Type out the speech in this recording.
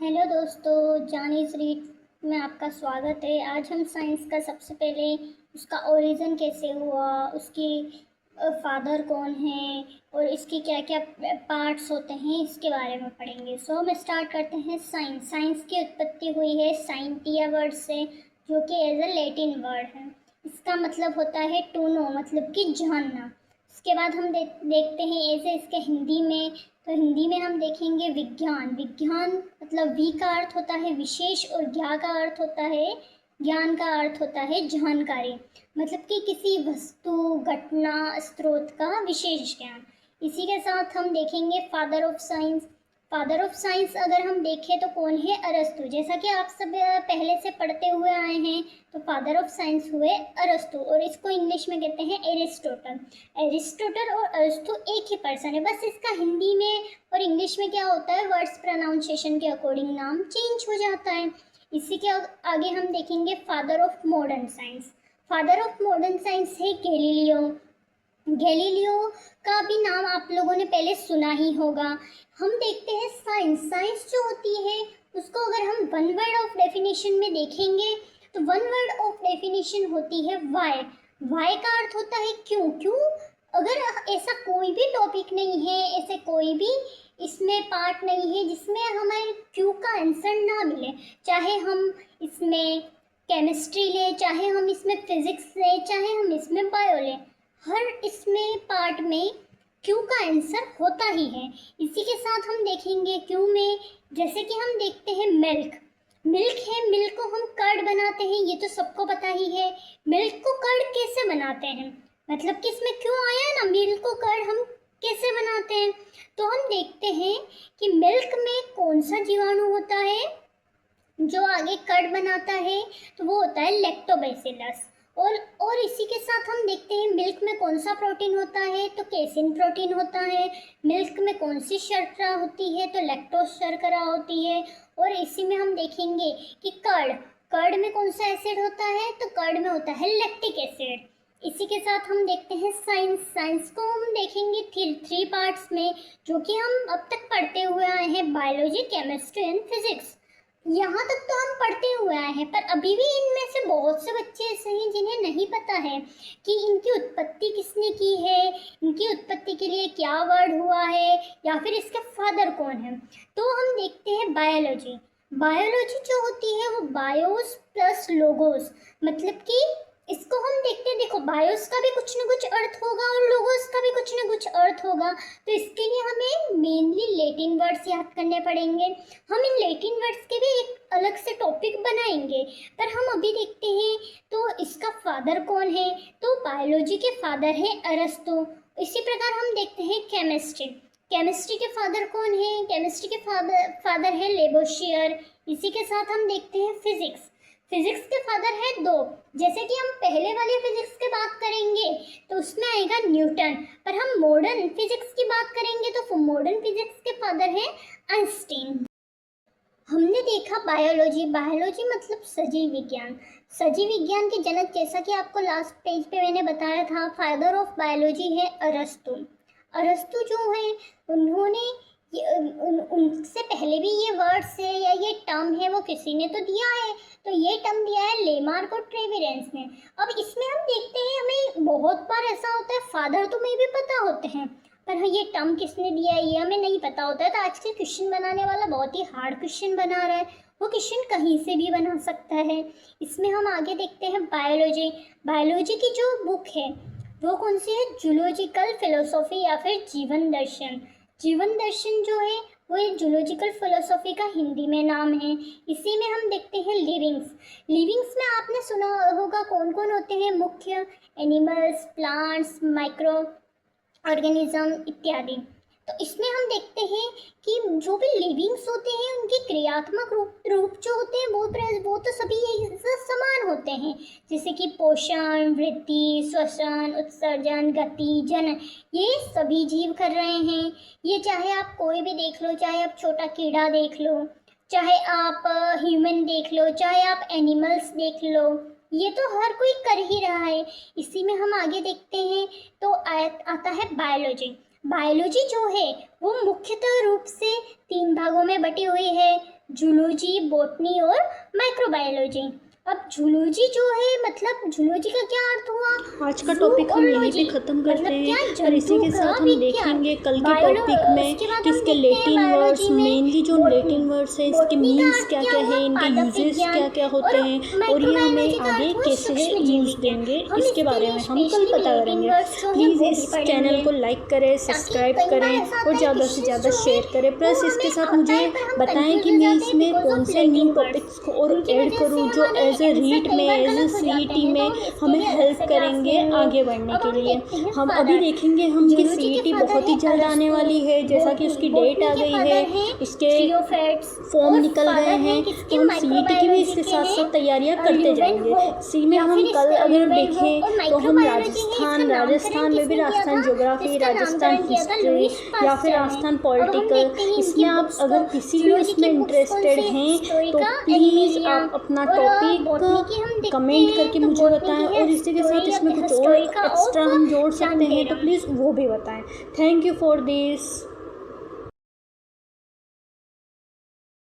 Hello दोस्तों, जानीज read में आपका स्वागत है। आज हम साइंस का सबसे पहले उसका ओरिजिन कैसे हुआ, उसकी फादर कौन है और इसके क्या क्या पार्ट्स होते हैं इसके बारे में पढ़ेंगे। सो हम स्टार्ट करते हैं। साइंस साइंस की उत्पत्ति हुई है साइंटिया वर्ड से, जो कि एज अ लैटिन वर्ड है। इसका मतलब होता है टू नो, मतलब कि जानना। इसके बाद हम देखते हैं ऐसे इसके हिंदी में। तो हिंदी में हम देखेंगे विज्ञान। विज्ञान मतलब वी का अर्थ होता है विशेष और ज्ञा का अर्थ होता है ज्ञान का अर्थ होता है जानकारी, मतलब कि किसी वस्तु घटना स्रोत का विशेष ज्ञान। इसी के साथ हम देखेंगे father of science. Father of science अगर हम देखें तो कौन है? अरस्तु। जैसा कि आप सब पहले से पढ़ते हुए आए हैं, तो फादर ऑफ साइंस हुए अरस्तु, और इसको इंग्लिश में कहते हैं एरिस्टोटल। एरिस्टोटल और अरस्तु एक ही पर्सन है, बस इसका हिंदी में और इंग्लिश में क्या होता है, वर्ड्स प्रोनाउंसिएशन के अकॉर्डिंग नाम चेंज हो जाता है। इसी के आगे हम देखेंगे father of modern science. Father of modern science है गैलीलियो। गैलीलियो का भी नाम आप लोगों ने पहले सुना ही होगा। हम देखते हैं साइंस। साइंस जो होती है उसको अगर हम वन वर्ड ऑफ डेफिनेशन में देखेंगे तो वन वर्ड ऑफ डेफिनेशन होती है वाई। वाई का अर्थ होता है क्यों। क्यों, अगर ऐसा कोई भी टॉपिक नहीं है, ऐसे कोई भी इसमें पार्ट नहीं है जिसमें हमें क्यों का आंसर ना मिले, चाहे हम इसमें केमिस्ट्री ले, चाहे हम इसमें फिजिक्स ले, चाहे हम इसमें बायो ले, हर इसमें पार्ट में क्यू का आंसर होता ही है। इसी के साथ हम देखेंगे क्यू में, जैसे कि हम देखते हैं मिल्क। मिल्क है, मिल्क को हम कर्ड बनाते हैं, ये तो सबको पता ही है। मिल्क को कर्ड कैसे बनाते हैं, मतलब कि इसमें क्यों आया ना, मिल्क को कर्ड हम कैसे बनाते हैं। तो हम देखते हैं कि मिल्क में कौन सा जीवाणु होता है जो आगे कर्ड बनाता है, तो वो होता है लैक्टोबैसिलस। और इसी के साथ हम देखते हैं मिल्क में कौन सा प्रोटीन होता है, तो केसिन प्रोटीन होता है। मिल्क में कौन सी शर्करा होती है, तो लैक्टोज शर्करा होती है। और इसी में हम देखेंगे कि कर्ड, कर्ड में कौन सा एसिड होता है, तो कर्ड में होता है लैक्टिक एसिड। इसी के साथ हम देखते हैं साइंस। साइंस को हम देखेंगे थ्री पार्ट्स में, जो कि हम अब तक पढ़ते हुए आए हैं, बायोलॉजी, केमिस्ट्री एंड फिजिक्स। यहाँ तक तो हम पढ़ते हुए आए हैं, पर अभी भी इनमें से बहुत से बच्चे ऐसे हैं जिन्हें नहीं पता है कि इनकी उत्पत्ति किसने की है, इनकी उत्पत्ति के लिए क्या वर्ड हुआ है, या फिर इसके फादर कौन है। तो हम देखते हैं बायोलॉजी। बायोलॉजी जो होती है वो बायोस प्लस लोगोस, मतलब कि इसको हम देखते हैं, देखो बायोस का भी कुछ न कुछ अर्थ होगा और लोगोस का भी कुछ न कुछ अर्थ होगा। तो इसके लिए हमें मेनली लैटिन वर्ड्स याद करने पड़ेंगे। हम इन लैटिन वर्ड्स के भी एक अलग से टॉपिक बनाएंगे, पर हम अभी देखते हैं तो इसका फादर कौन है, तो बायोलॉजी के फादर है अरस्तु। इसी प्रकार हम देखते हैं केमिस्ट्री। केमिस्ट्री के फादर कौन है, केमिस्ट्री के फादर है लेबोशियर। इसी के साथ हम देखते हैं फिजिक्स। फिजिक्स के फादर है दो, जैसे कि हम पहले वाले फिजिक्स की बात करेंगे तो उसमें आएगा न्यूटन, पर हम मॉडर्न फिजिक्स की बात करेंगे तो मॉडर्न फिजिक्स के फादर है आइंस्टीन। हमने देखा बायोलॉजी। बायोलॉजी मतलब सजीव विज्ञान। सजीव विज्ञान के जनक, जैसा कि आपको लास्ट पेज पे मैंने बताया था, फादर ऑफ बायोलॉजी है अरस्तु। अरस्तु जो है उन्होंने उनसे पहले भी ये वर्ड्स है या ये टर्म है वो किसी ने तो दिया है, तो ये टर्म दिया है लेमार्क और ट्रेविरेंस ने। अब इसमें हम देखते हैं हमें बहुत बार ऐसा होता है फादर तो हमें भी पता होते हैं, पर हाँ ये टर्म किसने दिया है ये हमें नहीं पता होता है। तो आजकल क्वेश्चन बनाने वाला बहुत ही हार्ड क्वेश्चन बना रहा है, वो क्वेश्चन कहीं से भी बना सकता है। इसमें हम आगे देखते हैं बायोलॉजी। बायोलॉजी की जो बुक है वो कौन सी है? जूलॉजिकल फिलोसॉफी या फिर जीवन दर्शन। जीवन दर्शन जो है वो एक जूलॉजिकल फिलोसॉफी का हिंदी में नाम है। इसी में हम देखते हैं लिविंग्स। लिविंग्स में आपने सुना होगा कौन कौन होते हैं मुख्य? एनिमल्स, प्लांट्स, माइक्रो ऑर्गेनिज्म इत्यादि। तो इसमें हम देखते हैं कि जो भी लिविंग्स होते हैं उनके क्रियात्मक रूप जो होते हैं वो तो सभी एक समान होते हैं, जैसे कि पोषण, वृद्धि, श्वसन, उत्सर्जन, गति, जनन, ये सभी जीव कर रहे हैं। ये चाहे आप कोई भी देख लो, चाहे आप छोटा कीड़ा देख लो, चाहे आप ह्यूमन देख लो, चाहे आप एनिमल्स देख लो, ये तो हर कोई कर ही रहा है। इसी में हम आगे देखते हैं तो आता है बायोलॉजी। बायोलॉजी जो है वो मुख्यतः रूप से तीन भागों में बटी हुई है। जूलॉजी, बॉटनी और माइक्रोबायोलॉजी। अब जूलॉजी जो है, मतलब जूलॉजी का क्या अर्थ हुआ? आज का टॉपिक हम यहीं पे ख़त्म करते हैं और इसी के साथ हम देखेंगे कल के टॉपिक में कि इसके लैटिन वर्ड्स, मेनली जो लैटिन वर्ड्स हैं इसके मीन्स क्या क्या है, इनके यूजेस क्या क्या होते हैं और ये हमें आगे कैसे यूज़ देंगे, इसके बारे में हम कल पता करेंगे। प्लीज़ इस चैनल को लाइक करें, सब्सक्राइब करें और ज़्यादा से ज़्यादा शेयर करें। प्लस इसके साथ मुझे बताएं कि मैं इसमें कौन से न्यू टॉपिक्स को और ऐड करूँ जो एज ए रीट में, एज ए सीईटी में हमें हेल्प करेंगे आगे बढ़ने के लिए। हम अभी देखेंगे हम कि सीईटी बहुत ही जल्द आने वाली है, जैसा कि उसकी डेट आ गई है, इसके फॉर्म निकल गए हैं, तो हम सीईटी की भी इसके साथ साथ तैयारियां करते जाएंगे। सी में हम कल अगर देखें तो हम राजस्थान में भी राजस्थान ज्योग्राफी, राजस्थान हिस्ट्री या फिर राजस्थान पॉलिटिकल, इसमें आप अगर किसी भी उसमें इंटरेस्टेड हैं तो प्लीज़ आप अपना टॉपिक कमेंट करके मुझे बताएं और इसी के साथ इसमें कुछ और एक्स्ट्रा हम जोड़ सकते हैं तो प्लीज़ वो भी बताएं। Thank you for this.